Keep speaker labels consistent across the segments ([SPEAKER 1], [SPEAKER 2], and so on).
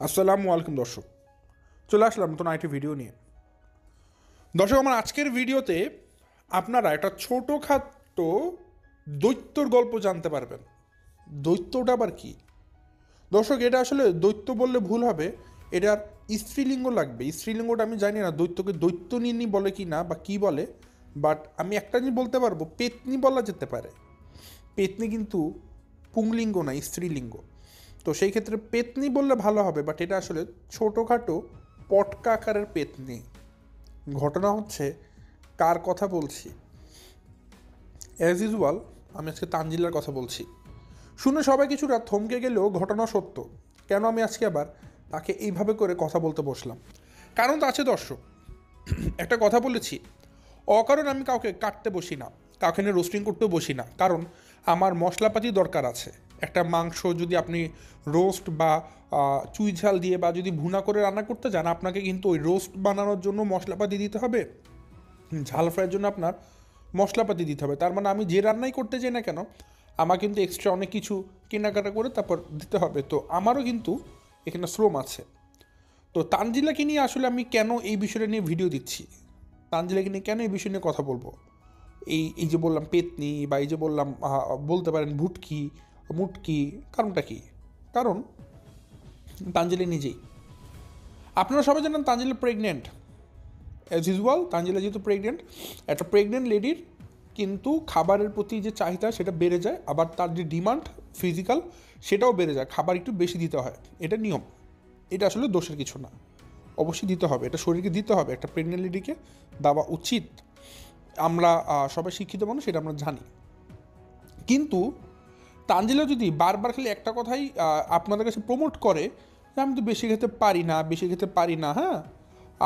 [SPEAKER 1] আসসালামু আলাইকুম দর্শক, চলে আসলাম নতুন আরেকটি ভিডিও নিয়ে। দর্শক, আমার আজকের ভিডিওতে আপনারা একটা ছোটোখাটো দৈত্যর গল্প জানতে পারবেন। দৈত্যটা আবার কি দর্শক? এটা আসলে দৈত্য বললে ভুল হবে, এটার স্ত্রীলিঙ্গ লাগবে। স্ত্রীলিঙ্গটা আমি জানি না, দৈত্যকে দৈত্যনিনী বলে কি না বা কী বলে, বাট আমি একটা জিনিস বলতে পারবো, পেতনি বলা যেতে পারে। পেতনি কিন্তু পুংলিঙ্গ না, স্ত্রীলিঙ্গ। তো সেই ক্ষেত্রে পেতনি বললে ভালো হবে, বাট এটা আসলে ছোটোখাটো পটকা আকারের পেতনি। ঘটনা হচ্ছে, কার কথা বলছি? অ্যাজ ইউজুয়াল আমি আজকে তানজিলার কথা বলছি। শুনে সবাই কিছুটা থমকে গেলেও ঘটনা সত্য। কেন আমি আজকে আবার তাকে এইভাবে করে কথা বলতে বসলাম? কারণ তো আছে দর্শক। একটা কথা বলেছি, অকারণ আমি কাউকে কাটতে বসি না, কাউকে নিয়ে রোস্টিং করতেও বসি না। কারণ আমার মশলাপাতি দরকার আছে। একটা মাংস যদি আপনি রোস্ট বা চুই ঝাল দিয়ে বা যদি ভুনা করে রান্না করতে যান, আপনাকে কিন্তু ওই রোস্ট বানানোর জন্য মশলাপাতি দিতে হবে, ঝাল ফ্রাইয়ের জন্য আপনার মশলাপাতি দিতে হবে। তার মানে আমি যে রান্নাই করতে চাই না কেন, আমার কিন্তু এক্সট্রা অনেক কিছু কেনাকাটা করে তারপর দিতে হবে। তো আমারও কিন্তু এখানে শ্রম আছে। তো তানজিলাকে নিয়ে আসলে আমি কেন এই বিষয়টা নিয়ে ভিডিও দিচ্ছি, তানজিলাকে নিয়ে কেন এই বিষয় নিয়ে কথা বলবো, এই যে বললাম পেতনি, বা এই যে বললাম বলতে পারেন ভুটকি মুটকি, কারণটা কি? কারণ তানজিলা নিজেই, আপনারা সবাই জানেন Tanzila pregnant. As usual Tanzila যেহেতু প্রেগনেন্ট, একটা প্রেগনেন্ট লেডির কিন্তু খাবারের প্রতি যে চাহিদা সেটা বেড়ে যায়, আবার তার যে ডিমান্ড ফিজিক্যাল সেটাও বেড়ে যায়, খাবার একটু বেশি দিতে হয়, এটা নিয়ম। এটা আসলে দোষের কিছু না, অবশ্যই দিতে হবে, এটা শরীরকে দিতে হবে, একটা প্রেগনেন্ট লেডিকে দেওয়া উচিত। আমরা সবাই শিক্ষিত মানুষ, সেটা আমরা জানি। কিন্তু তানজিলা যদি বারবার খালি একটা কথাই আপনাদের কাছে প্রমোট করে যে আমি তো বেশি খেতে পারি না, বেশি খেতে পারি না, হ্যাঁ,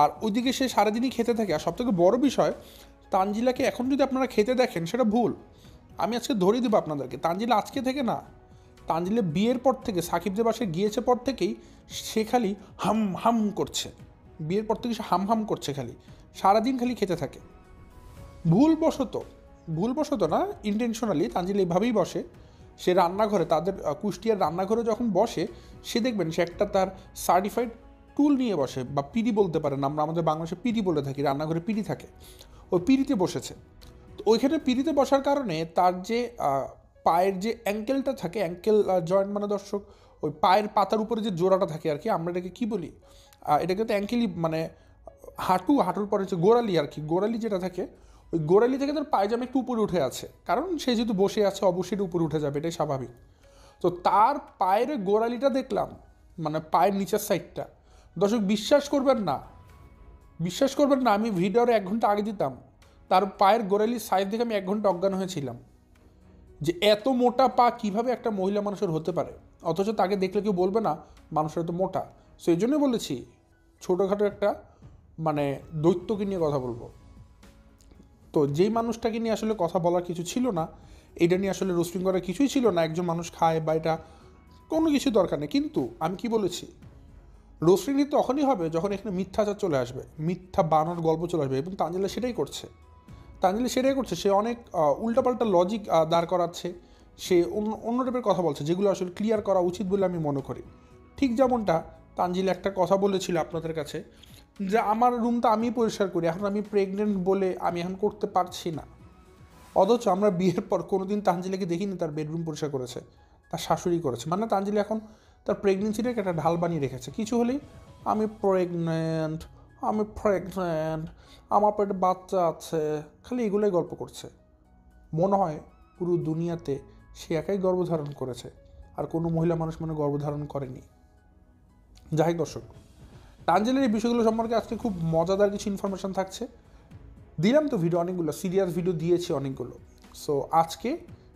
[SPEAKER 1] আর ওইদিকে সে সারাদিনই খেতে থাকে। আর সবথেকে বড় বিষয়, তানজিলাকে এখন যদি আপনারা খেতে দেখেন সেটা ভুল। আমি আজকে ধরিয়ে দেবো আপনাদেরকে, তানজিলা আজকে থেকে না, তানজিলা বিয়ের পর থেকে, সাকিবদের বাসায় গিয়েছে পর থেকেই সে খালি হাম হাম করছে। বিয়ের পর থেকে সে হাম হাম করছে, খালি সারাদিন খালি খেতে থাকে। ভুলবশত, ভুলবশত না, ইন্টেনশনালি তানজিলা এইভাবেই বসে। সে রান্নাঘরে, তাদের কুষ্টিয়ার রান্নাঘরে যখন বসে, সে দেখবেন সে একটা তার সার্টিফাইড টুল নিয়ে বসে, বা পিডি বলতে পারেন, আমরা আমাদের বাংলাদেশে পিডি বলে থাকি, রান্নাঘরে পিডি থাকে, ওই পিডিতে বসেছে। তো ওইখানে পিডিতে বসার কারণে তার যে পায়ের যে অ্যাঙ্কেলটা থাকে, অ্যাঙ্কেল জয়েন্ট মানে দর্শক, ওই পায়ের পাতার উপরে যে জোড়াটা থাকে আর কি, আমরা এটাকে কী বলি, এটাকে তো অ্যাঙ্কেলই মানে হাঁটুর পরে যে গোড়ালি আর কি, গোড়ালি যেটা থাকে, ওই গোড়ালি থেকে তার পায়জামা একটু উপরে উঠে আছে, কারণ সে যেহেতু বসে আছে অবশ্যই এটা উপরে উঠে যাবে, এটাই স্বাভাবিক। তো তার পায়ের গোড়ালিটা দেখলাম, মানে পায়ের নিচের সাইডটা, দর্শক বিশ্বাস করবেন না, বিশ্বাস করবেন না, আমি ভিডিওর 1 ঘন্টা আগে দিতাম, তার পায়ের গোড়ালির সাইজ দেখে আমি 1 ঘন্টা অজ্ঞান হয়েছিলাম যে এত মোটা পা কিভাবে একটা মহিলা মানুষের হতে পারে, অথচ তাকে দেখলে কেউ বলবে না মানুষের এত মোটা। সো এই জন্যই বলেছি ছোটোখাটো একটা মানে দৈত্যকে নিয়ে কথা বলবো। তো যেই মানুষটাকে নিয়ে আসলে কথা বলার কিছু ছিল না, এটা নিয়ে আসলে রোস্টিং করার কিছুই ছিল না, একজন মানুষ খায় বা এটা কোনো কিছু দরকার নেই। কিন্তু আমি কি বলেছি, রোস্টিং তখনই হবে যখন এখানে মিথ্যাচার চলে আসবে, মিথ্যা বানানোর গল্প চলে আসবে, এবং তানজিলা সেটাই করছে। তানজিলা সেটাই করছে, সে অনেক উল্টাপাল্টা লজিক দাঁড় করাচ্ছে, সে অন্য টাইপের কথা বলছে, যেগুলো আসলে ক্লিয়ার করা উচিত বলে আমি মনে করি। ঠিক যেমনটা তানজিলা একটা কথা বলেছিল আপনাদের কাছে, যে আমার রুমটা আমি পরিষ্কার করি, এখন আমি প্রেগনেন্ট বলে আমি এখন করতে পারছি না। অথচ আমরা বিয়ের পর কোনো দিন তানজিলাকে দেখিনি তার বেডরুম পরিষ্কার করেছে, তার শাশুড়ি করেছে। মানে তানজিলা এখন তার প্রেগনেন্সিটাকে একটা ঢাল বানিয়ে রেখেছে, কিছু হলেই আমি প্রেগনেন্ট, আমি প্রেগনেন্ট, আমার পেটে বাচ্চা আছে, খালি এগুলোই গল্প করছে। মনে হয় পুরো দুনিয়াতে সে একাই গর্ভধারণ করেছে, আর কোনো মহিলা মানুষ মনে গর্ভধারণ করেনি। যাই দর্শক, তানজিলার এই বিষয়গুলো সম্পর্কে আজকে খুব মজাদার কিছু ইনফরমেশান থাকছে। দিলাম তো ভিডিও অনেকগুলো, সিরিয়াস ভিডিও দিয়েছি অনেকগুলো। সো আজকে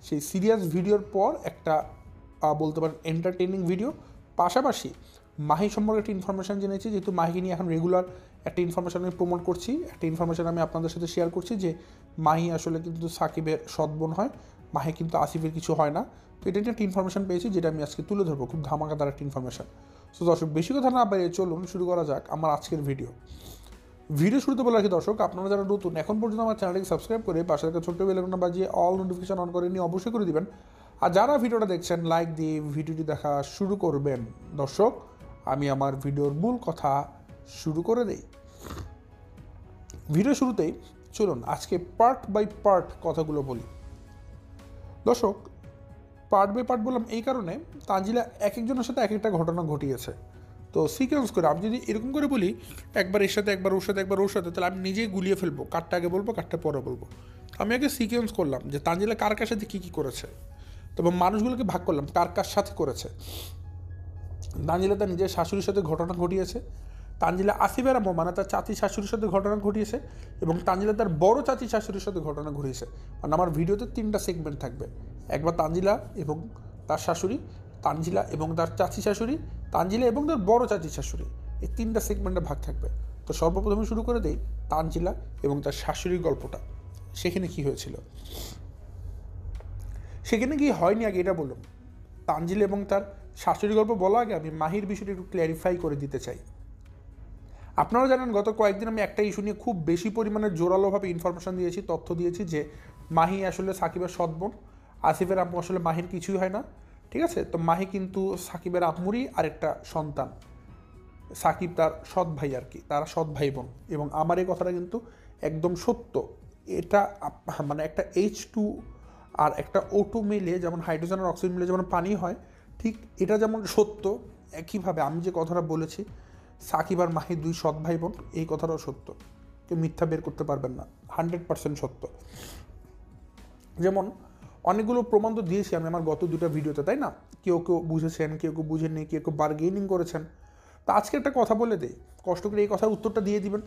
[SPEAKER 1] সেই সিরিয়াস ভিডিওর পর একটা বলতে পারেন এন্টারটেইনিং ভিডিও, পাশাপাশি মাহি সম্পর্কে একটা ইনফরমেশান জেনেছি, যেহেতু মাহিকে নিয়ে এখন রেগুলার একটা ইনফরমেশান আমি প্রমোট করছি, একটা ইনফরমেশান আমি আপনাদের সাথে শেয়ার করছি যে মাহি আসলে কিন্তু সাকিবের সৎবোন হয়, মাহি কিন্তু আসিফের কিছু হয় না। তো এটা একটা ইনফরমেশান পেয়েছি, যেটা আমি আজকে তুলে ধরবো, খুব ধামাকাদার একটা ইনফরমেশান। সো দর্শক, বেশি কথা না বাড়িয়ে চলুন শুরু করা যাক আমার আজকের ভিডিও। ভিডিও শুরুতে বলে রাখি দর্শক, আপনারা যারা নতুন এখন পর্যন্ত আমার চ্যানেলটিকে সাবস্ক্রাইব করে পাশে থাকা ছোট্ট বেল আইকনটা বাজিয়ে অল নোটিফিকেশন অন করে নিয়ে অবশ্যই করে দিবেন। আর যারা ভিডিওটা দেখছেন লাইক দিয়ে ভিডিওটি দেখা শুরু করবেন। দর্শক, আমি আমার ভিডিওর মূল কথা শুরু করে দেই। ভিডিও শুরুতেই চলুন আজকে পার্ট বাই পার্ট কথাগুলো বলি। দর্শক, পার্ট বাই পার্ট বললাম এই কারণে, তানজিলা এক একজনের সাথে এক একটা ঘটনা ঘটিয়েছে, তো সিকোয়েন্স করে আমি যদি এরকম করে বলি একবার এর সাথে একবার ওর সাথে একবার ওর সাথে, তাহলে আমি নিজেই গুলিয়ে ফেলবো কারটা আগে বলবো কারটা পরে বলবো। আমি আগে সিকোয়েন্স করলাম যে তানজিলা কার কার সাথে কী কী করেছে, তবে মানুষগুলোকে ভাগ করলাম কার কার সাথে করেছে। তানজিলা তার নিজের শাশুড়ির সাথে ঘটনা ঘটিয়েছে, তানজিলা আসিফের আম্মু মানে তার চাচি শাশুড়ির সাথে ঘটনা ঘটিয়েছে, এবং তানজিলা তার বড় চাচি শাশুড়ির সাথে ঘটনা ঘটিয়েছে। মানে আমার ভিডিওতে 3টা সেগমেন্ট থাকবে, একবার তানজিলা এবং তার শাশুড়ি, তানজিলা এবং তার চাচি শাশুড়ি, তানজিলা এবং তার বড় চাচি শাশুড়ি, এই 3টা সেগমেন্টে ভাগ থাকবে। তো সর্বপ্রথমে শুরু করে দেই তানজিলা এবং তার শাশুড়ির গল্পটা। সেখানে কি হয়েছিল, সেখানে কি হয়নি আগে এটা বলুন। তানজিলা এবং তার শাশুড়ির গল্প বলা আগে আমি মাহির বিষয়টা একটু ক্ল্যারিফাই করে দিতে চাই। আপনারা জানেন গত কয়েকদিন আমি একটা ইস্যু নিয়ে খুব বেশি পরিমাণে জোরালোভাবে ইনফরমেশন দিয়েছি, তথ্য দিয়েছি যে মাহি আসলে সাকিবের সৎ বোন, আসিফের আম্মু আসলে মাহির কিছুই হয় না, ঠিক আছে। তো মাহি কিন্তু সাকিবের আম্মুরই আরেকটা সন্তান, সাকিব তার সৎ ভাই আর কি, তারা সৎ ভাই বোন। এবং আমার এই কথাটা কিন্তু একদম সত্য। এটা মানে একটা H2 আর একটা O2 মিলে যেমন হাইড্রোজেন আর অক্সিজেন মিলে যেমন পানি হয়, ঠিক এটা যেমন সত্য, একইভাবে আমি যে কথাটা বলেছি সাকিব আর মাহি 2 সৎ ভাই বোন, এই কথাটাও সত্য, কেউ মিথ্যা বের করতে পারবেন না, 100% সত্য। যেমন অনেকগুলো প্রমাণ তো দিয়েছি আমি আমার গত 2টা ভিডিওতে, তাই না? কেউ কেউ বুঝেছেন, কেউ কেউ বুঝেননি, কেউ কেউ বার্গেনিং করেছেন। তো আজকে একটা কথা বলে দেই, কষ্ট করে এই কথার উত্তরটা দিয়ে দিবেন।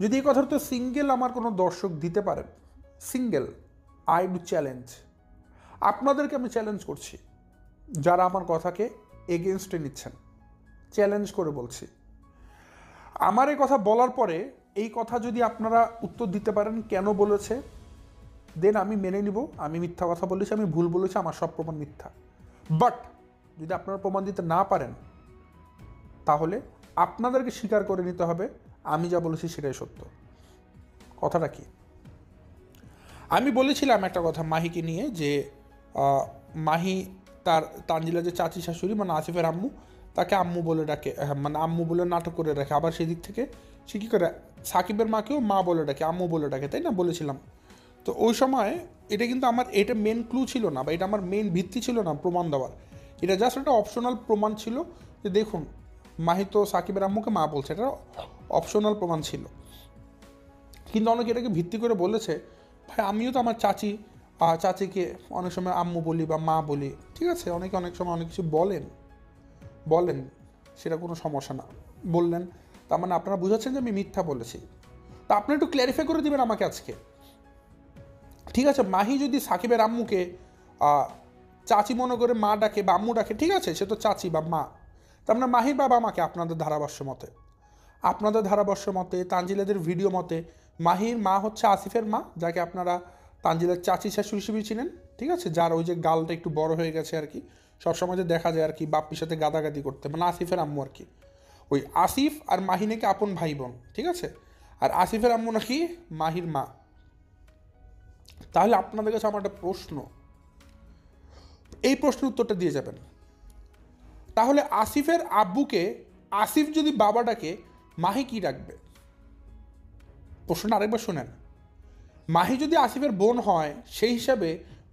[SPEAKER 1] যদি এই কথার তো সিঙ্গেল আমার কোনো দর্শক দিতে পারেন, সিঙ্গেল, আই ডু চ্যালেঞ্জ, আপনাদেরকে আমি চ্যালেঞ্জ করছি, যারা আমার কথাকে এগেনস্টে নিচ্ছেন, চ্যালেঞ্জ করে বলছি, আমার এই কথা বলার পরে এই কথা যদি আপনারা উত্তর দিতে পারেন কেন বলেছে, দেন আমি মেনে নিব আমি মিথ্যা কথা বলেছি, আমি ভুল বলেছি, আমার সব প্রমাণ মিথ্যা। বাট যদি আপনারা প্রমাণ দিতে না পারেন, তাহলে আপনাদেরকে স্বীকার করে নিতে হবে আমি যা বলেছি সেটাই সত্য। কথাটা কি, আমি বলেছিলাম একটা কথা মাহিকে নিয়ে যে মাহি তার তানজিলা যে চাচি শাশুড়ি মানে আসিফের আম্মু, তাকে আম্মু বলে ডাকে, মানে আম্মু বলে নাটক করে রাখে, আবার সেদিক থেকে সে কী করে সাকিবের মাকেও মা বলে ডাকে, আম্মু বলে ডাকে, তাই না? বলেছিলাম। তো ওই সময় এটা কিন্তু আমার এটা মেন ক্লু ছিল না, বা এটা আমার মেন ভিত্তি ছিল না প্রমাণ দেওয়ার, এটা জাস্ট একটা অপশনাল প্রমাণ ছিল যে দেখুন মাহি তো সাকিবের আম্মুকে মা বলছে, এটা অপশনাল প্রমাণ ছিল। কিন্তু অনেকে এটাকে ভিত্তি করে বলেছে ভাই আমিও তো আমার চাচিকে অনেক সময় আম্মু বলি বা মা বলি, ঠিক আছে, অনেকে অনেক সময় অনেক কিছু বলেন, সেটা কোনো সমস্যা না, বললেন, তার মানে আপনারা বুঝাচ্ছেন যে আমি মিথ্যা বলেছি। তা আপনি একটু ক্ল্যারিফাই করে দেবেন আমাকে আজকে, ঠিক আছে? মাহি যদি সাকিবের আম্মুকে চাচি মনে করে মা ডাকে বা আম্মু ডাকে, ঠিক আছে, সে তো চাচি বা মা, তার মানে মাহির বাবা মাকে আপনাদের ধারাভাষ্য মতে তানজিলাদের ভিডিও মতে মাহির মা হচ্ছে আসিফের মা, যাকে আপনারা তানজিলার চাচি শাশুড়ি হিসেবে চিনেন, ঠিক আছে, যার ওই যে গালটা একটু বড় হয়ে গেছে আর কি, সবসময় যে দেখা যায় আর কি বাপ্পির সাথে গাদাগাদি করতে, মানে আসিফের আম্মু আর কি। ওই আসিফ আর মাহি নাকি আপন ভাই বোন, ঠিক আছে, আর আসিফের আম্মু নাকি মাহির মা। তাহলে আপনাদের কাছে আমার একটা প্রশ্ন, এই প্রশ্নের উত্তরটা দিয়ে যাবেন। তাহলে আসিফের আব্বুকে আসিফ যদি বাবা ডাকে, মাহি কি ডাকবে? প্রশ্নটা আরেকবার শোনেন। মাহি যদি আসিফের বোন হয়, সেই হিসাবে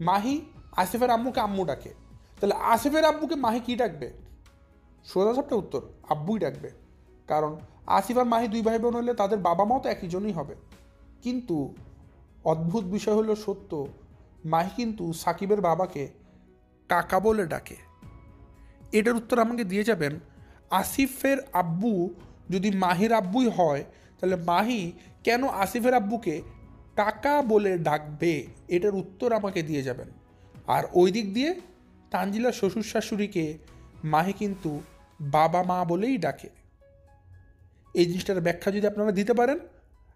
[SPEAKER 1] মাহি আসিফের আম্মুকে আম্মু ডাকে, তাহলে আসিফের আব্বুকে মাহি কি ডাকবে? সোজা সাপটা উত্তর, আব্বুই ডাকবে। কারণ আসিফ আর মাহি 2 ভাই বোন হলে তাদের বাবা মাও তো একই জনই হবে। কিন্তু অদ্ভুত বিষয় হলো সত্য, মাহি কিন্তু সাকিবের বাবাকে কাকা বলে ডাকে। এটার উত্তর আমাকে দিয়ে যাবেন। আসিফের আব্বু যদি মাহির আব্বুই হয়, তাহলে মাহি কেন আসিফের আব্বুকে কাকা বলে ডাকবে? এটার উত্তর আমাকে দিয়ে যাবেন। আর ওই দিক দিয়ে তানজিলার শ্বশুর শাশুড়িকে মাহি কিন্তু বাবা মা বলেই ডাকে। এই জিনিসটার ব্যাখ্যা যদি আপনারা দিতে পারেন,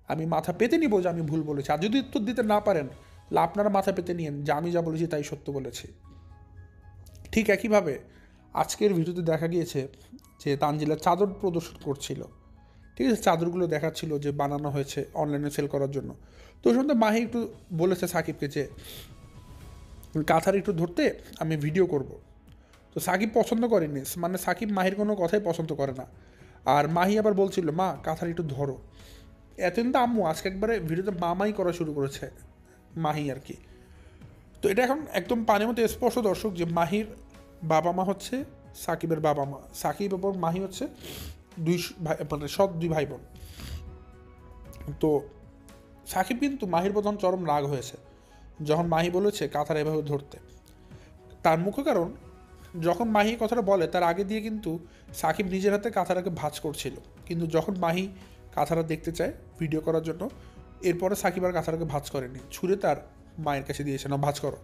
[SPEAKER 1] আমি মাথা পেতে নিব যে আমি ভুল বলেছি। আর যদি উত্তর দিতে না পারেন, তাহলে আপনারা মাথা পেতে নিয়েন যে আমি যা বলেছি তাই সত্য বলেছি। ঠিক একইভাবে আজকের ভিডিওতে দেখা গিয়েছে যে তানজিলা চাদর প্রদর্শন করছিল, ঠিক আছে, চাদরগুলো দেখাচ্ছিল যে বানানো হয়েছে অনলাইনে সেল করার জন্য। তো ওই সময় মাহি একটু বলেছে সাকিবকে যে কাঁথার একটু ধরতে, আমি ভিডিও করব। তো সাকিব পছন্দ করেনি, মানে সাকিব মাহির কোনো কথাই পছন্দ করে না। আর মাহি আবার বলছিল মা কাঁথার একটু ধরো, এতদিন তো আম্মু, আজকে একবারে ভিডিওতে মামাই করা শুরু করেছে মাহি আর কি। তো এটা এখন একদম পানির মতো স্পষ্ট দর্শক যে মাহির বাবা মা হচ্ছে সাকিবের বাবা মা, সাকিব এবং মাহি হচ্ছে দুই ভাই, মানে সৎ দুই ভাই বোন। তো সাকিব কিন্তু মাহির প্রথম চরম রাগ হয়েছে যখন মাহি বলেছে কাঁথার এভাবে ধরতে। তার মুখ্য কারণ, যখন মাহি কথাটা বলে তার আগে দিয়ে কিন্তু সাকিব নিজের হাতে কাঁথাটাকে ভাঁজ করছিল, কিন্তু যখন মাহি কাঁথাটা দেখতে চায় ভিডিও করার জন্য, এরপরে সাকিব আর কাঁথাটাকে ভাঁজ করেনি, ছুঁড়ে তার মায়ের কাছে দিয়েছে, না ভাঁজ করো,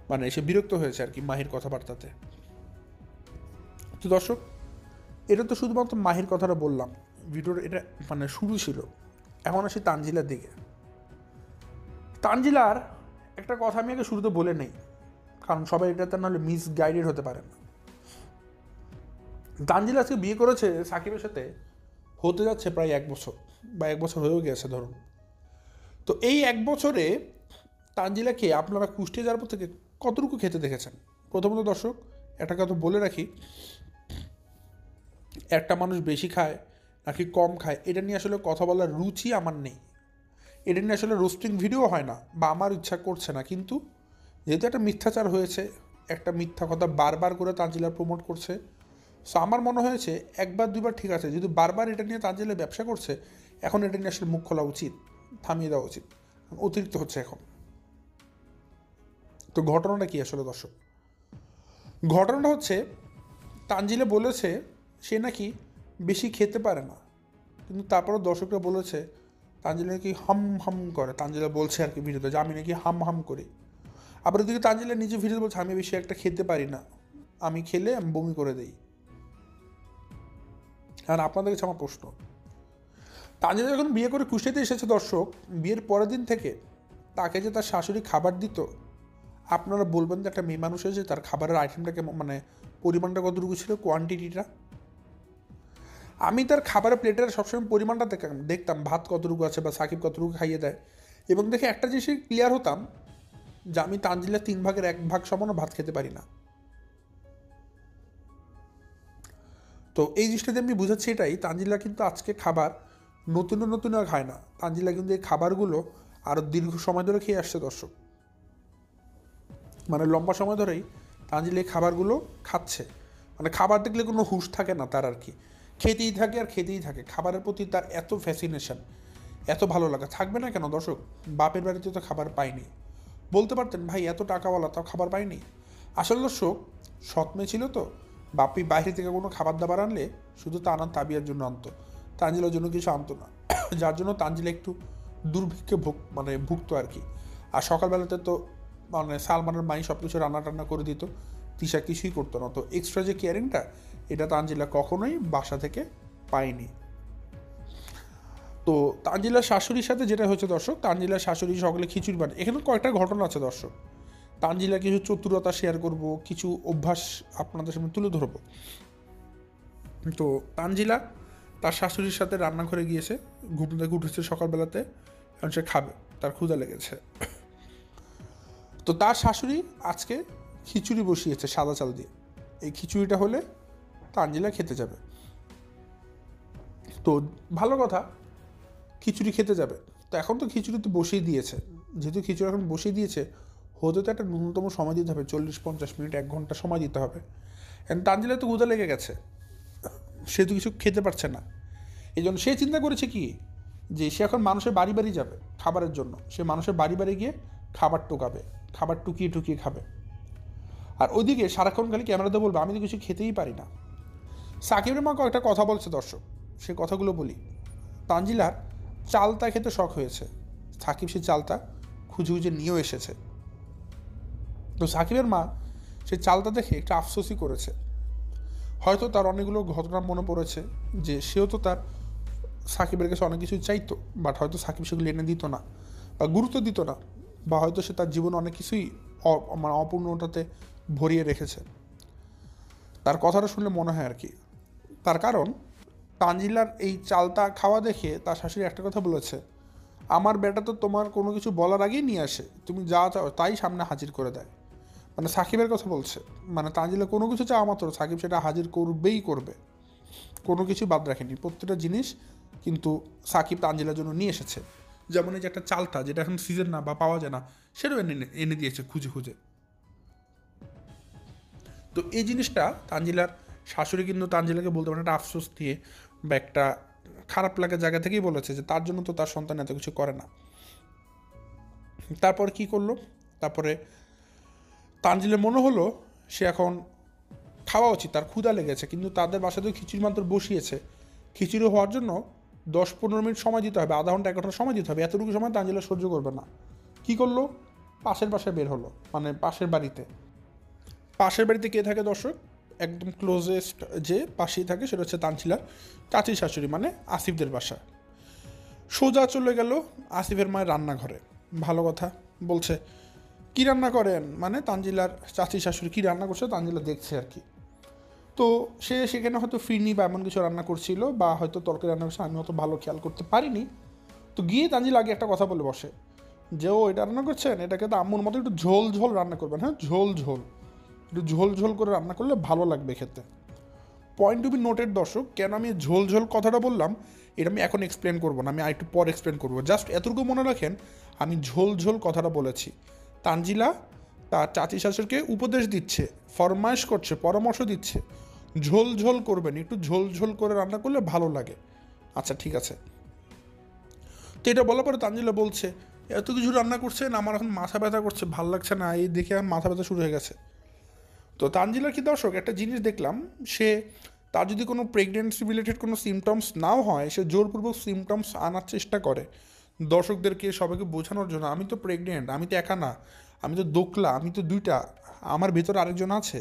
[SPEAKER 1] মানে এসে বিরক্ত হয়েছে আর কি মাহির কথাবার্তাতে। তো দর্শক, এটা তো শুধুমাত্র মাহির কথাটা বললাম, ভিডিওর এটা মানে শুরু ছিল। এখন আসি তানজিলার দিকে। তানজিলার একটা কথা আমি আগে শুরুতে বলে নেই, কারণ সবাই এটাতে নাহলে মিসগাইডেড হতে পারে না। তানজিলা আজকে বিয়ে করেছে সাকিবের সাথে, হতে যাচ্ছে প্রায় 1 বছর, বা 1 বছর হয়েও গেছে ধরুন। তো এই 1 বছরে তানজিলাকে আপনারা কুষ্টিয়া যাওয়ার পর থেকে কতটুকু খেতে দেখেছেন? প্রথমত দর্শক, একটা কথা বলে রাখি, একটা মানুষ বেশি খায় নাকি কম খায় এটা নিয়ে আসলে কথা বলার রুচি আমার নেই, এটা নিয়ে আসলে রোস্টিং ভিডিও হয় না, বা আমার ইচ্ছা করছে না। কিন্তু যেহেতু একটা মিথ্যাচার হয়েছে, একটা মিথ্যা কথা বারবার করে তানজিলা প্রমোট করছে, সো আমার মনে হয়েছে একবার দুইবার ঠিক আছে, যদি বারবার এটা নিয়ে তানজিলা ব্যবসা করছে, এখন এটা নিয়ে আসলে মুখ খোলা উচিত, থামিয়ে দেওয়া উচিত, অতিরিক্ত হচ্ছে এখন। তো ঘটনাটা কি আসলে দর্শক? ঘটনাটা হচ্ছে তানজিলা বলেছে সে নাকি বেশি খেতে পারে না, কিন্তু তারপরে দর্শকরা বলেছে তানজিলা নাকি হাম হাম করে, তানজিলা বলছে আর কি ভিডিওতে যে আমি নাকি হাম হাম করি। আবার ওদিকে তানজিলা নিজে ভিডিওতে বলছে আমি বেশি একটা খেতে পারি না, আমি খেলে আমি বমি করে দিই। আর আপনাদের কাছে আমার প্রশ্ন, তানজিলা যখন বিয়ে করে কুষ্টিয়াতে এসেছে দর্শক, বিয়ের পরের দিন থেকে তাকে যে তার শাশুড়ি খাবার দিত, আপনারা বলবেন যে একটা মেয়ে মানুষ হয়েছে তার খাবারের আইটেমটাকে মানে পরিমাণটা কতটুকু ছিল, কোয়ান্টিটিটা। আমি তার খাবারের প্লেটের সবসময় পরিমাণটা দেখতাম ভাত কতটুকু আছে বা সাকিব কতটুকু খাইয়ে দেয়, এবং দেখে একটা জিনিস ক্লিয়ার হতাম যে আমি তানজিলা 3 ভাগের 1 ভাগ সমানও ভাত খেতে পারি না। তো এই জিনিসটাতে আমি বুঝাচ্ছি এটাই, তানজিলা কিন্তু আজকে খাবার নতুন নতুন আর খায় না, তানজিলা কিন্তু এই খাবারগুলো আরও দীর্ঘ সময় ধরে খেয়ে আসছে দর্শক, মানে লম্বা সময় ধরেই তানজিলা এই খাবারগুলো খাচ্ছে, মানে খাবার দেখলে কোনো হুঁশ থাকে না তার আর কি, খেতেই থাকে আর খেতেই থাকে, খাবারের প্রতি তার এত ফ্যাসিনেশন, এত ভালো লাগা থাকবে না কেন দর্শক? বাপের বাড়িতে তো খাবার পাইনি, বলতে পারতেন ভাই এত টাকাওয়ালা তাও খাবার পাইনি। আসলে দর্শক, সৎ মেয়ে ছিল তো, বাপি বাইরে থেকে কোনো খাবার দাবার আনলে শুধু তা আনান তাবিয়ার জন্য আনতো, তানজিলার জন্য কিছু আনতো না, যার জন্য তানজিলা একটু দুর্ভিক্ষে মানে ভুগতো আর কি। আর সকালবেলাতে তো মানে সালমানের মাই সব কিছু রান্না টান্না করে দিত, তিশা কিছুই করতো না। তো এক্সট্রা যে কেয়ারিংটা, এটা তানজিলা কখনোই বাসা থেকে পায়নি। তো তানজিলার শাশুড়ির সাথে যেটা হয়েছে দর্শক, তানজিলার শাশুড়ি সকালে খিচুড়ি বানায়। এখানে কয়েকটা ঘটনা আছে দর্শক, তানজিলা কিছু চতুরতা শেয়ার করব, কিছু অভ্যাস আপনাদের সামনে তুলে ধরবো। তো তানজিলা তার শাশুড়ির সাথে রান্নাঘরে গিয়েছে, ঘুম থেকে উঠেছে সকালবেলাতে, এখন সে খাবে, তার ক্ষুধা লেগেছে। তো তার শাশুড়ি আজকে খিচুড়ি বসিয়েছে সাদা চাল দিয়ে, এই খিচুড়িটা হলে তানজিলা খেতে যাবে। তো ভালো কথা, খিচুড়ি খেতে যাবে, তো এখন তো খিচুড়ি তো বসিয়ে দিয়েছে, যেহেতু খিচুড়ি এখন বসিয়ে দিয়েছে, হতে তো একটা ন্যূনতম সময় দিতে হবে, 40-50 মিনিট 1 ঘন্টা সময় দিতে হবে। এখন তানজিলা তো ক্ষুধা লেগে গেছে, সে তো কিছু খেতে পারছে না, এই জন্য সে চিন্তা করেছে কি, যে সে এখন মানুষের বাড়ি বাড়ি যাবে খাবারের জন্য, সে মানুষের বাড়ি বাড়ি গিয়ে খাবার টোকাবে, খাবার টুকিয়ে টুকিয়ে খাবে। আর ওইদিকে সারাক্ষণ খালি ক্যামেরাতে বলবে আমি তো কিছু খেতেই পারি না। সাকিবের মা একটা কথা বলছে দর্শক, সে কথাগুলো বলি। তানজিলার চালতা খেতে শখ হয়েছে, সাকিব সে চালতা খুঁজে খুঁজে নিয়েও এসেছে। তো সাকিবের মা সে চালতা দেখে একটু আফসোসই করেছে, হয়তো তার অনেকগুলো ঘটনা মনে পড়েছে যে সেও তো তার সাকিবের কাছে অনেক কিছু চাইতো, বাট হয়তো সাকিব সেগুলো এনে দিত না বা গুরুত্ব দিত না, বা হয়তো সে তার জীবনে অনেক কিছুই মানে অপূর্ণতাতে ভরিয়ে রেখেছে। তার কথাটা শুনলে মনে হয় আর কি। তার কারণ তানজিলার এই চালতা খাওয়া দেখে তার শাশুড়ি একটা কথা বলেছে, আমার বেটা তো তোমার কোনো কিছু বলার আগেই নিয়ে আসে, তুমি যা চাও তাই সামনে হাজির করে দেয়, মানে সাকিবের কথা বলছে, মানে তানজিলা কোনো কিছু চাওয়া মাত্র সাকিব সেটা হাজির করবেই করবে, কোনো কিছু বাদ রাখেনি, প্রত্যেকটা জিনিস কিন্তু সাকিব তানজিলার জন্য নিয়ে এসেছে। যেমন এই যে একটা চালটা যেটা এখন সিজন না বা পাওয়া যায় না, সেটাও এনে দিয়েছে খুঁজে খুঁজে। তো এই জিনিসটা তানজিলার শাশুড়ি কিন্তু তানজিলাকে বলতে পারে একটা আফসোস দিয়ে বা একটা খারাপ লাগার জায়গা থেকেই বলেছে যে তার জন্য তো তার সন্তান এত কিছু করে না। তারপর কি করলো, তারপরে তানজিলের মনে হলো সে এখন খাওয়া উচিত, তার ক্ষুধা লেগেছে, কিন্তু তাদের বাসাতেও খিচুড়ি মাত্র বসিয়েছে, খিচুড়ি হওয়ার জন্য 10-15 মিনিট সময় দিতে হবে, আধা ঘন্টা 1 ঘন্টা সময় দিতে হবে, এতটুকু সময় তানজিলা সহ্য করবে না। কি করলো, পাশের বাসায় বের হলো, মানে পাশের বাড়িতে কে থাকে দর্শক, একদম ক্লোজেস্ট যে পাশেই থাকে সেটা হচ্ছে তানজিলার চাচি শাশুড়ি, মানে আসিফদের বাসা। সোজা চলে গেল আসিফের মায়ের রান্নাঘরে। ভালো কথা বলছে, কী রান্না করেন, মানে তানজিলার চাচি শাশুড়ি কী রান্না করছে তানজিলা দেখছে আর কি। তো সে সেখানে হয়তো ফিরনি বা এমন কিছু রান্না করছিল, বা হয়তো তরকারি রান্না করছে, আমি অত ভালো খেয়াল করতে পারিনি। তো গিয়ে তানজিলা আগে একটা কথা বলে বসে যে ও এটা রান্না করছেন, এটাকে তো আম্মুর মতো একটু ঝোল ঝোল রান্না করবেন, হ্যাঁ ঝোল ঝোল, একটু ঝোল ঝোল করে রান্না করলে ভালো লাগবে খেতে। পয়েন্ট টু বি নোটেড দর্শক, কেন আমি ঝোল ঝোল কথাটা বললাম এটা আমি এখন এক্সপ্লেন করবো না, আমি আরেকটু পর এক্সপ্লেন করবো, জাস্ট এতটুকু মনে রাখেন আমি ঝোল ঝোল কথাটা বলেছি। তানজিলা তার চাচি শাশুড়িকে উপদেশ দিচ্ছে, ফরমাইশ করছে, পরামর্শ দিচ্ছে, ঝোল ঝোল করবেন, একটু ঝোল ঝোল করে রান্না করলে ভালো লাগে। আচ্ছা ঠিক আছে। তো এটা বলার পরে তানজিলা বলছে এত কিছু রান্না করছেন, আমার এখন মাথা ব্যথা করছে, ভাল লাগছে না, এই দেখে আমার মাথা ব্যথা শুরু হয়ে গেছে। তো তানজিলার কি দর্শক একটা জিনিস দেখলাম, সে তার যদি কোনো প্রেগনেন্সি রিলেটেড কোনো সিমটমস নাও হয়, সে জোরপূর্বক সিমটমস আনার চেষ্টা করে দর্শকদেরকে, সবাইকে বোঝানোর জন্য আমি তো প্রেগনেন্ট, আমি তো একা না, আমি তো দোকলা, আমি তো দুইটা, আমার ভেতর আরেকজন আছে,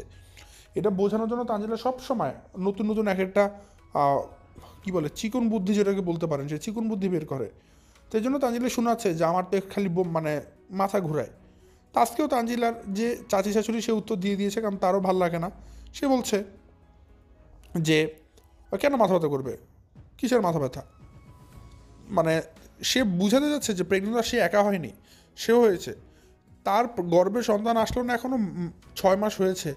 [SPEAKER 1] এটা বোঝানোর জন্য তানজিলা সবসময় নতুন নতুন এক একটা কী বলে চিকন বুদ্ধি, যেটাকে বলতে পারেন, সে চিকন বুদ্ধি বের করে। তো এই জন্য তানজিলা শোনাচ্ছে যে আমার তো খালি মানে মাথা ঘুরায়। তা আজকেও তানজিলার যে চাচি শাশুড়ি সে উত্তর দিয়ে দিয়েছে, কারণ তারও ভাল লাগে না। সে বলছে যে কেন মাথা ব্যথা করবে, কিসের মাথা ব্যথা, মানে সে বুঝাতে যাচ্ছে যে প্রেগনেন্ট সে একা হয়নি, সেও হয়েছে, তার গর্ভে সন্তান আসলো না এখনও 6 মাস হয়েছে,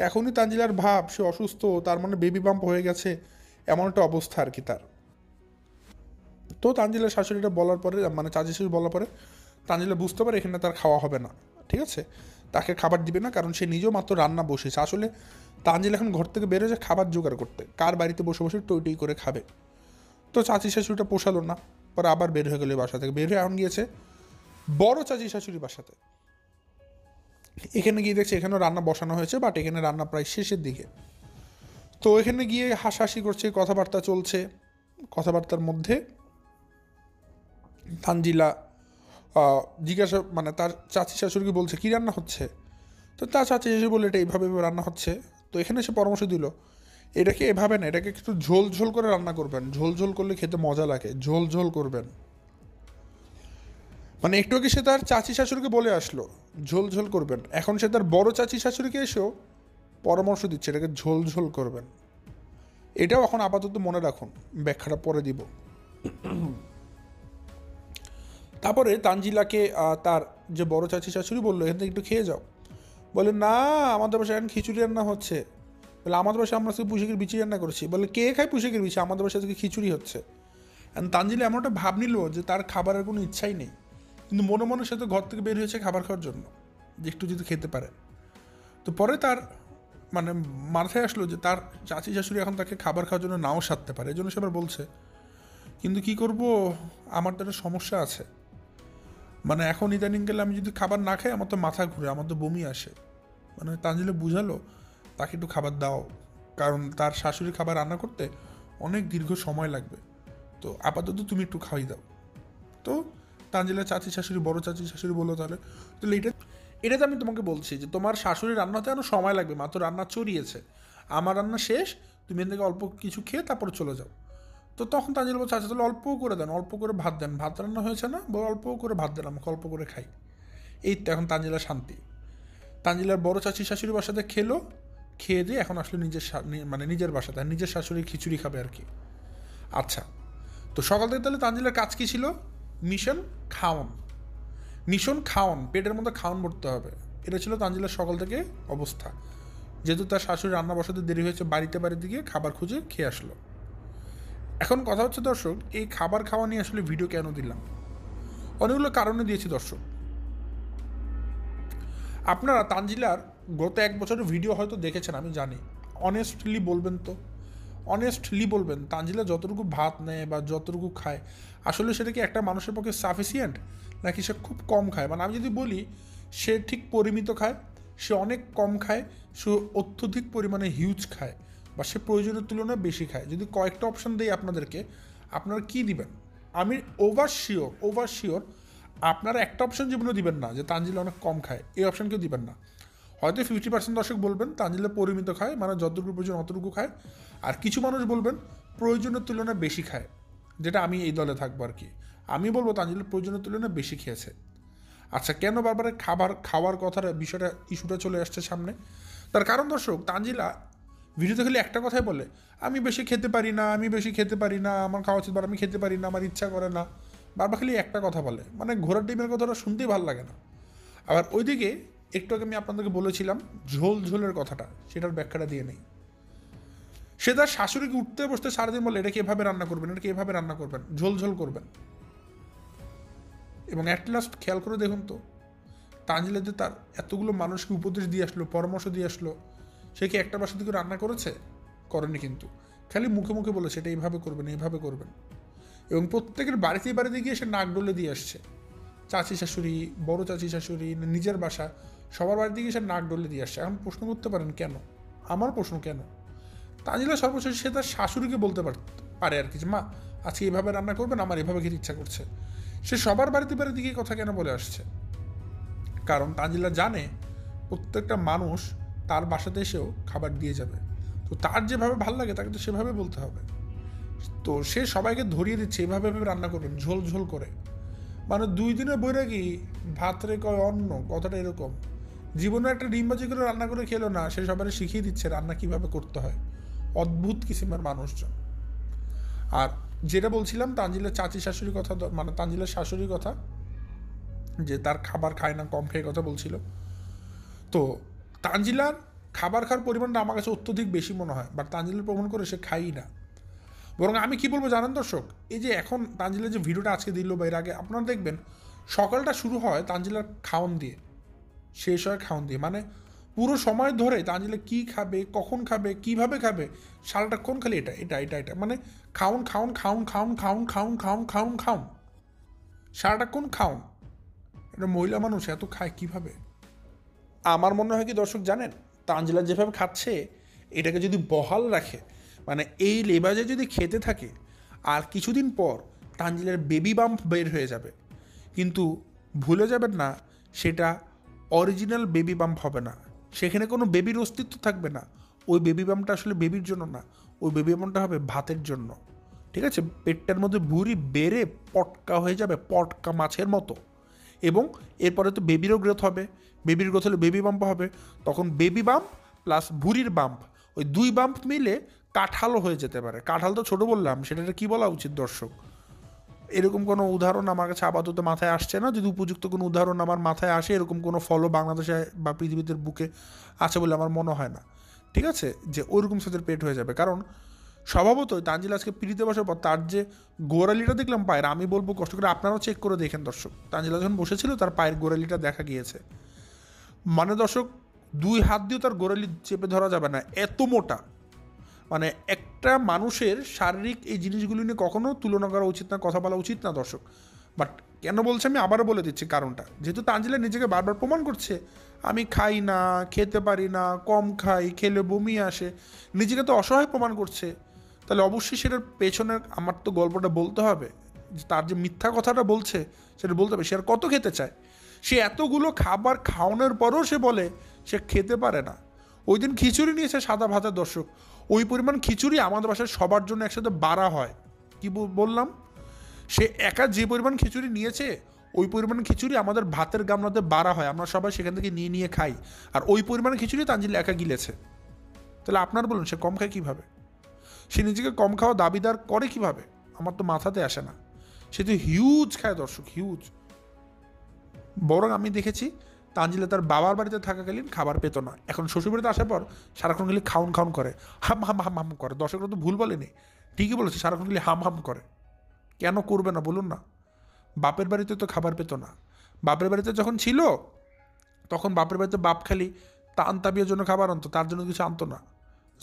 [SPEAKER 1] এখনই তানজিলার ভাব সে অসুস্থ, তার মানে বেবি বাম্প হয়ে গেছে, এমন একটা অবস্থা আর কি তার। তো তানজিলার শাশুড়িটা বলার পরে, মানে চাচি শাশুড়ি বলার পরে তানজিলা বুঝতে পারে এখানে তার খাওয়া হবে না, ঠিক আছে, তাকে খাবার দিবে না, কারণ সে নিজেও মাত্র রান্না বসেছে। আসলে তানজিলা এখন ঘর থেকে বেরোয় খাবার জোগাড় করতে, কার বাড়িতে বসে বসে টই করে খাবে। তো চাচি শাশুড়িটা পোষালো না, পরে আবার বের হয়ে গেল বাসা থেকে, বের হয়ে এখন গিয়েছে বড় চাচি শাশুড়ির বাসাতে। এখানে গিয়ে দেখছে এখানেও রান্না বসানো হয়েছে, বাট এখানে রান্না প্রায় শেষের দিকে। তো এখানে গিয়ে হাসাহাসি করছে, কথাবার্তা চলছে, কথাবার্তার মধ্যে তানজিলা জিজ্ঞাসা, মানে তার চাচি শাশুড়িকে বলছে কী রান্না হচ্ছে, তো তার চাচি শাশুড়ি বলে এটা এইভাবে রান্না হচ্ছে। তো এখানে সে পরামর্শ দিল এটাকে এভাবে না, এটাকে একটু ঝোল ঝোল করে রান্না করবেন, ঝোল ঝোল করলে খেতে মজা লাগে, ঝোল ঝোল করবেন। মানে একটু আগে সে তার চাচি শাশুড়িকে বলে আসলো ঝোল ঝোল করবেন, এখন সে তার বড় চাচি শাশুড়িকে এসেও পরামর্শ দিচ্ছে এটাকে ঝোল ঝোল করবেন। এটাও এখন আপাতত মনে রাখুন, ব্যাখ্যাটা পরে দিব। তারপরে তানজিলাকে তার যে বড় চাচি শাশুড়ি বললো এখান থেকে একটু খেয়ে যাও, বলে না আমাদের বাসায় এখন খিচুড়ি রান্না হচ্ছে, বলে আমাদের বাসায় আমরা আজকে পুঁশিকের বিচি রান্না করছি, বলে কে খায় পুঁশিকের বিচি, আমাদের বাসায় আজকে খিচুড়ি হচ্ছে। অ্যান্ড তানজিলা এমন একটা ভাব নিল যে তার খাবারের কোনো ইচ্ছাই নেই, কিন্তু মনে মনে সে তো ঘর থেকে বের হয়েছে খাবার খাওয়ার জন্য, যে একটু যদি খেতে পারে। তো পরে তার মানে মাথায় আসলো যে তার চাচি শাশুড়ি এখন তাকে খাবার খাওয়ার জন্য নাও সারতে পারে, এই জন্য সে আবার বলছে কিন্তু কি করব, আমার তো একটা সমস্যা আছে, মানে এখন ইদানিং গেলে আমি যদি খাবার না খাই আমার তো মাথা ঘুরে, আমার তো বমি আসে। মানে তানজিলা বুঝালো তাকে একটু খাবার দাও, কারণ তার শাশুড়ি খাবার রান্না করতে অনেক দীর্ঘ সময় লাগবে, তো আপাতত তুমি একটু খাওয়াই দাও। তো তানজিলা চাচি শাশুড়ি, বড় চাচি শাশুড়ি বললো তাহলে এটাতে আমি তোমাকে বলছি যে তোমার শাশুড়ি রান্নাতে আরও সময় লাগবে, মাত্র রান্না চড়িয়েছে, আমার রান্না শেষ, তুমি এর থেকে অল্প কিছু খেয়ে তারপরে চলে যাও। তো তখন তানজিলা বলছে আচ্ছা তাহলে অল্প করে দেন, অল্প করে ভাত দেন, ভাত রান্না হয়েছে না, অল্প করে ভাত দেন আমাকে, অল্প করে খাই। এই তো এখন তানজিলা শান্তি। তানজিলার বড় চাচি শাশুড়ির বাসাতে খেলো, খেয়ে দিয়ে এখন আসলে মানে নিজের বাসাতে, নিজের শাশুড়ি খিচুড়ি খাবে আর কি। আচ্ছা, তো সকাল থেকে তাহলে তানজিলার কাজ কী ছিল, মিশন খাওন, পেটের মধ্যে খাওন ভরতে হবে। এটা ছিল তানজিলার সকাল থেকে অবস্থা। যেহেতু তার শাশুড়ি রান্না বসাতে দেরি হয়েছে, বাড়িতে গিয়ে খাবার খুঁজে খেয়ে আসলো। এখন কথা হচ্ছে দর্শক, এই খাবার খাওয়া নিয়ে আসলে ভিডিও কেন দিলাম? অনেকগুলো কারণে দিয়েছি দর্শক। আপনারা তানজিলার গত 1 বছরের ভিডিও হয়তো দেখেছেন, আমি জানি। অনেস্টলি বলবেন তানজিলা যতটুকু ভাত নেয় বা যতটুকু খায়, আসলে সেটা কি একটা মানুষের পক্ষে সাফিসিয়েন্ট, নাকি সে খুব কম খায়? মানে আমি যদি বলি সে ঠিক পরিমিত খায়, সে অনেক কম খায়, সে অত্যধিক পরিমাণে হিউজ খায়, বা সে প্রয়োজনের তুলনায় বেশি খায়। যদি কয়েকটা অপশান দিই আপনাদেরকে, আপনারা কী দিবেন? আমি ওভার শিওর আপনারা একটা অপশান জীবনে দিবেন না যে তানজিলা অনেক কম খায়, এই অপশান কেউ দিবেন না। হয়তো 50% দর্শক বলবেন তানজিলা পরিমিত খায়, মানে যতটুকু প্রয়োজন অতটুকু খায়। আর কিছু মানুষ বলবেন প্রয়োজনের তুলনায় বেশি খায়, যেটা আমি এই দলে থাকবো আর কি। আমি বলবো তানজিলা প্রয়োজনের তুলনায় বেশি খেয়েছে। আচ্ছা, কেন বারবার খাওয়ার কথাটা ইস্যুটা চলে আসছে সামনে? তার কারণ দর্শক, তানজিলা ভিডিওতে খালি একটা কথাই বলে, আমি বেশি খেতে পারি না, আমার খাওয়া উচিত, আমি খেতে পারি না, আমার ইচ্ছা করে না। বারবার খালি একটা কথা বলে, মানে ঘোড়ার ডিমের কথাটা শুনতেই ভালো লাগে না। আবার ওইদিকে একটু আগে আমি আপনাদেরকে বলেছিলাম ঝোলের কথাটা, সেটার ব্যাখ্যাটা দিয়ে নেই। সে তার শাশুড়িকে উঠতে বসতে সারাদিন বলে এটাকে এভাবে রান্না করবেন, ঝোল করবেন। এবং অ্যাট লাস্ট খেয়াল করে দেখুন তো, তানজিলাতে তার এতগুলো মানুষকে উপদেশ দিয়ে আসলো, পরামর্শ দিয়ে আসলো, সে কি একটা বাসা থেকে রান্না করেনি কিন্তু। খালি মুখে বলেছে এটা এইভাবে করবেন। এবং প্রত্যেকের বাড়িতে গিয়ে সে নাক ডলে দিয়ে আসছে। চাচি শাশুড়ি, বড় চাচি শাশুড়ি, নিজের বাসা, সবার বাড়িতে গিয়ে সে নাক ডলে দিয়ে আসছে। এখন প্রশ্ন করতে পারেন কেন? আমার প্রশ্ন, কেন? তানজিলা সর্বশেষ সে তার শাশুড়িকে বলতে পারে আর কি, যে মা আজকে এভাবে রান্না করবেন, আমার এভাবে খেতে ইচ্ছা করছে। সে সবার বাড়িতে গিয়ে কথা কেন বলে আসছে? কারণ তানজিলা জানে প্রত্যেকটা মানুষ তার বাসাতে এসেও খাবার দিয়ে যাবে, তো তার যেভাবে ভালো লাগে তাকে তো সেভাবে বলতে হবে। তো সে সবাইকে ধরিয়ে দিচ্ছে এভাবে রান্না করবেন, ঝোল করে। মানে 2 দিনের বৈরাগী ভাত রে কয় অন্ন, কথাটা এরকম। জীবনে একটা ডিম ভাজি করে রান্না করে খেলো না, সে সবাই শিখিয়ে দিচ্ছে রান্না কিভাবে করতে হয়। অদ্ভুত কিসিমের মানুষজন। আর যেটা বলছিলাম তানজিলার চাচি শাশুড়ির কথা, মানে তানজিলার শাশুড়ির কথা, যে তার খাবার খায় না, কম খেয়ে কথা বলছিল। তো তানজিলার খাবার খাওয়ার পরিমাণটা আমার কাছে অত্যধিক বেশি মনে হয়, বাট তানজিলার প্রমাণ করে সে খাই না। বরং আমি কি বলবো জানেন দর্শক, এই যে এখন তানজিলার যে ভিডিওটা আজকে দিল বা এর আগে, আপনারা দেখবেন সকালটা শুরু হয় তানজিলার খাওন দিয়ে, শেষ হয় খাওন দিয়ে। মানে পুরো সময় ধরে তানজিলা কী খাবে, কখন খাবে, কীভাবে খাবে, সারাটা কোন খালি এটা মানে খাউন, সারাটা কোন খাউন। এটা মহিলা মানুষ এত খায় কিভাবে? আমার মনে হয় কি দর্শক জানেন, তানজিলা যেভাবে খাচ্ছে এটাকে যদি বহাল রাখে, মানে এই লেবাজে যদি খেতে থাকে, আর কিছুদিন পর তানজিলার বেবি বাম্প বের হয়ে যাবে। কিন্তু ভুলে যাবেন না, সেটা অরিজিনাল বেবি বাম্প হবে না, সেখানে কোনো বেবির অস্তিত্ব থাকবে না। ওই বেবি বাম্পটা আসলে বেবির জন্য না, ওই বেবি বাম্পটা হবে ভাতের জন্য। ঠিক আছে? পেটটার মধ্যে ভুঁড়ি বেড়ে পটকা হয়ে যাবে, পটকা মাছের মতো। এবং এরপরে তো বেবিরও গ্রোথ হবে, বেবির গ্রোথ হলে বেবি বাম্প হবে, তখন বেবি বাম্প প্লাস ভুঁড়ির বাম্প, ওই 2 বাম্প মিলে কাঁঠালও হয়ে যেতে পারে। কাঁঠাল তো ছোটো বললাম, সেটা কী বলা উচিত দর্শক? এরকম কোনো উদাহরণ আমার কাছে আপাতত মাথায় আসছে না। যদি উপযুক্ত কোনো উদাহরণ আমার মাথায় আসে, এরকম কোনো ফলও বাংলাদেশে বা পৃথিবীতে বুকে আছে বলে আমার মনে হয় না। ঠিক আছে, যে ওইরকম সাথে পেট হয়ে যাবে। কারণ স্বভাবতই তানজিলা আজকে পিড়িতে বসার পর তার যে গোড়ালিটা দেখলাম পায়ের, আমি বলবো কষ্ট করে আপনারাও চেক করে দেখেন দর্শক, তানজিলা যখন বসেছিল তার পায়ের গোড়ালিটা দেখা গিয়েছে। মানে দর্শক 2 হাত দিয়েও তার গোড়ালি চেপে ধরা যাবে না, এত মোটা। মানে একটা মানুষের শারীরিক এই জিনিসগুলি নিয়ে কখনো তুলনা করা উচিত না, কথা বলা উচিত না দর্শক। বাট কেন বলছে আমি আবারও বলে দিচ্ছি কারণটা। যেহেতু তানজিলা নিজেকে বারবার প্রমাণ করছে আমি খাই না, খেতে পারি না, কম খাই, খেলে বমি আসে, নিজেকে তো অসহায় প্রমাণ করছে, তাহলে অবশ্যই সেটার পেছনের আমার তো গল্পটা বলতে হবে। তার যে মিথ্যা কথাটা বলছে সেটা বলতে হবে। সে আর কত খেতে চায়? সে এতগুলো খাবার খাওয়ানোর পরও সে বলে সে খেতে পারে না। ওই দিন খিচুড়ি নিয়েছে সাদা ভাতের দর্শক, ওই পরিমাণ খিচুড়ি আমাদের বাসায় সবার জন্য একসাথে বাড়া হয়। কি বললাম? সে একা যে পরিমাণ খিচুড়ি নিয়েছে, ওই পরিমাণ খিচুড়ি আমাদের ভাতের গামলাতে বাড়া হয়, আমরা সবাই সেখান থেকে নিয়ে খাই। আর ওই পরিমাণ খিচুড়ি তানজিলা একা গিলেছে। তাহলে আপনার বলুন সে কম খায় কীভাবে? সে নিজেকে কম খাওয়া দাবিদার করে কিভাবে? আমার তো মাথাতে আসে না। সে তো হিউজ খায় দর্শক, হিউজ। বরং আমি দেখেছি তানজিলা তার বাবার বাড়িতে থাকাকালীন খাবার পেত না, এখন শ্বশুরবাড়িতে আসার পর সারাক্ষণ খালি খাউন খাউন করে, হাম হাম হাম হাম করে। দর্শকরা তো ভুল বলেনি, ঠিকই বলেছে, সারাক্ষণ খালি হাম হাম করে। কেন করবে না বলুন না? বাপের বাড়িতে তো খাবার পেত না। বাপের বাড়িতে যখন ছিল তখন বাপের বাড়িতে বাপ খালি তান তাবিয়ার জন্য খাবার আনতো, তার জন্য কিছু আনতো না।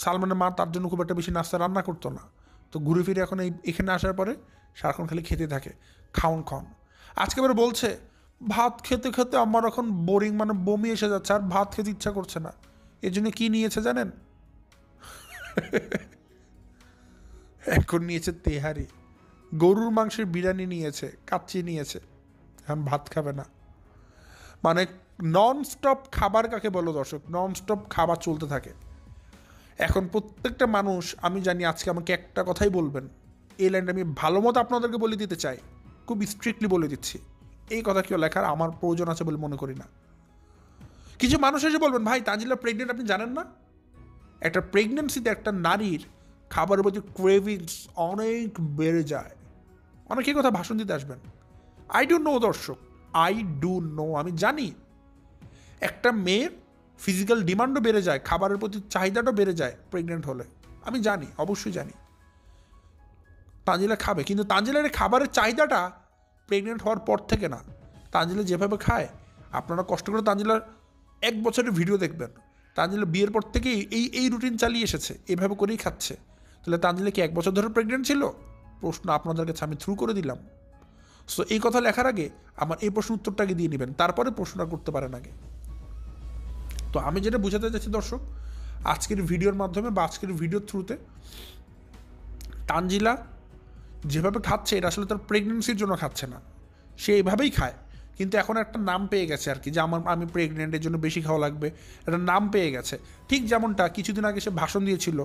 [SPEAKER 1] সালমানের মা তার জন্য খুব একটা বেশি নাস্তা রান্না করতো না। তো ঘুরে ফিরে এখন এখানে আসার পরে সারাক্ষণ খালি খেতে থাকে, খাউন খাওন। আজকে এবার বলছে ভাত খেতে খেতে আমার এখন বোরিং, মানে বমি এসে যাচ্ছে, আর ভাত খেতে ইচ্ছা করছে না। এর জন্য কী নিয়েছে জানেন? এখন নিয়েছে তেহারি, গরুর মাংসের বিরিয়ানি নিয়েছে, কাচ্চি নিয়েছে, এখন ভাত খাবে না। মানে নন স্টপ খাবার কাকে বলো দর্শক? নন স্টপ খাবার চলতে থাকে। এখন প্রত্যেকটা মানুষ, আমি জানি আজকে আমাকে একটা কথাই বলবেন, এই লাইনটা আমি ভালো মতো আপনাদেরকে বলে দিতে চাই, খুব স্ট্রিক্টলি বলে দিচ্ছি, এই কথা কেউ লেখার আমার প্রয়োজন আছে বলে মনে করি না। কিছু মানুষ এসে বলবেন ভাই তানজিলা প্রেগনেন্ট, আপনি জানেন না? একটা প্রেগনেন্সিতে একটা নারীর খাবারের প্রতি ক্রেভিংস অনেক বেড়ে যায়। অনেকে কথা ভাষণ দিতে আসবেন, আই ডু নো দর্শক, আই ডু নো, আমি জানি একটা মেয়ের ফিজিক্যাল ডিমান্ডও বেড়ে যায়, খাবারের প্রতি চাহিদাটাও বেড়ে যায় প্রেগনেন্ট হলে। আমি জানি, অবশ্যই জানি। তানজিলা খাবে, কিন্তু তানজিলার খাবারের চাহিদাটা প্রেগনেন্ট হওয়ার পর থেকে না। তানজিলা যেভাবে খায়, আপনারা কষ্ট করে তানজিলার 1 বছরের ভিডিও দেখবেন, তানজিলা বিয়ের পর থেকেই এই রুটিন চালিয়ে এসেছে, এইভাবে করেই খাচ্ছে। তাহলে তানজিলা কি 1 বছর ধরে প্রেগনেন্ট ছিল? প্রশ্ন আপনাদের কাছে আমি থ্রু করে দিলাম। সো এই কথা লেখার আগে আমার এই প্রশ্ন উত্তরটাকে দিয়ে নেবেন, তারপরে প্রশ্নটা করতে পারেন আগে। তো আমি যেটা বোঝাতে চাচ্ছি দর্শক, আজকের ভিডিওর মাধ্যমে বা আজকের ভিডিওর থ্রুতে, তানজিলা যেভাবে খাচ্ছে এটা আসলে তার প্রেগনেন্সির জন্য খাচ্ছে না, সে এইভাবেই খায়। কিন্তু এখন একটা নাম পেয়ে গেছে আর কি, যে আমি প্রেগনেন্টের জন্য বেশি খাওয়া লাগবে, একটা নাম পেয়ে গেছে। ঠিক যেমনটা কিছুদিন আগে সে ভাষণ দিয়েছিল,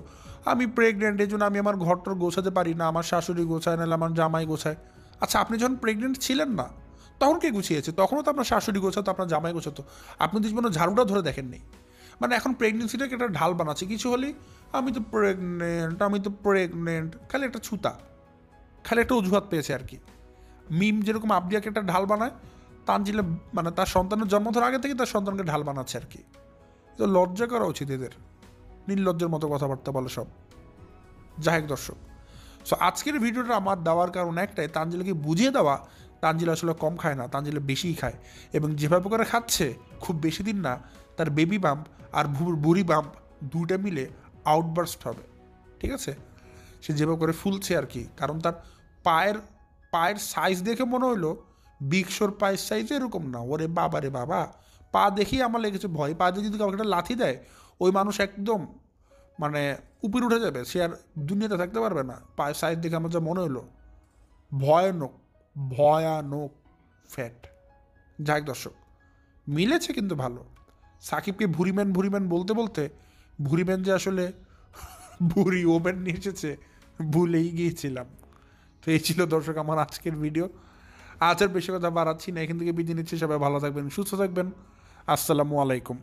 [SPEAKER 1] আমি প্রেগনেন্টের জন্য আমি আমার ঘরটা গোছাতে পারি না, আমার শাশুড়ি গোছায়, নাহলে আমার জামাই গোছায়। আচ্ছা, আপনি যখন প্রেগনেন্ট ছিলেন না তখন কে গুছিয়েছে? তখনও তো আপনার শাশুড়ি গোছাতো, আপনার জামাই গোছাতো, আপনি তো জীবনে ঝাড়ুটা ধরে দেখেননি। মানে এখন প্রেগনেন্সিটাকে একটা ঢাল বানাচ্ছে, কিছু হলেই আমি তো প্রেগনেন্ট, খালি একটা ছুতা, খালি একটা অজুহাত পেয়েছে আর কি। মিম যেরকম আবদিয়াকে একটা ঢাল বানায়, তানজিলা মানে তার সন্তানের জন্ম ধরার আগে থেকে তার সন্তানকে ঢাল বানাচ্ছে আর কি। তো লজ্জা করা উচিত এদের, নির্লজ্জের মতো কথাবার্তা বলে সব। যাই হোক দর্শক, সো আজকের ভিডিওটা আমার দেওয়ার কারণ একটাই, তানজিলাকে বুঝিয়ে দেওয়া তানজিলা আসলে কম খায় না, তানজিলা বেশিই খায়। এবং যেভাবে করে খাচ্ছে, খুব বেশি দিন না তার বেবি বাম্প আর বুড়ি বাম্প দুইটা মিলে আউটবার্স্ট হবে। ঠিক আছে? সে যেভাবে করে ফুলছে আর কি, কারণ তার পায়ের সাইজ দেখে মনে হলো বিগশোর পায়ের সাইজ এরকম না। ওরে বাবা রে বাবা, পা দেখেই আমার লেগেছে ভয়। পা দিয়ে যদি কাউকে একটা লাথি দেয়, ওই মানুষ একদম মানে উপরে উঠে যাবে, সে আর দুনিয়াতে থাকতে পারবে না। পায়ের সাইজ দেখে আমার যা মনে হলো, ভয়ানক ভয়ানক ফ্যাট। যাই দর্শক, মিলেছে কিন্তু ভালো। সাকিবকে ভুরিম্যান বলতে বলতে ভুরিম্যান যে আসলে ভুরি ওম্যান নিয়ে এসেছে ভুলেই গিয়েছিলাম। তো এই ছিল দর্শক আমার আজকের ভিডিও। আজ আর বেশি কথা বাড়াচ্ছি না, এখান থেকে বিদায় নিচ্ছি। সবাই ভালো থাকবেন, সুস্থ থাকবেন। আসসালামু আলাইকুম।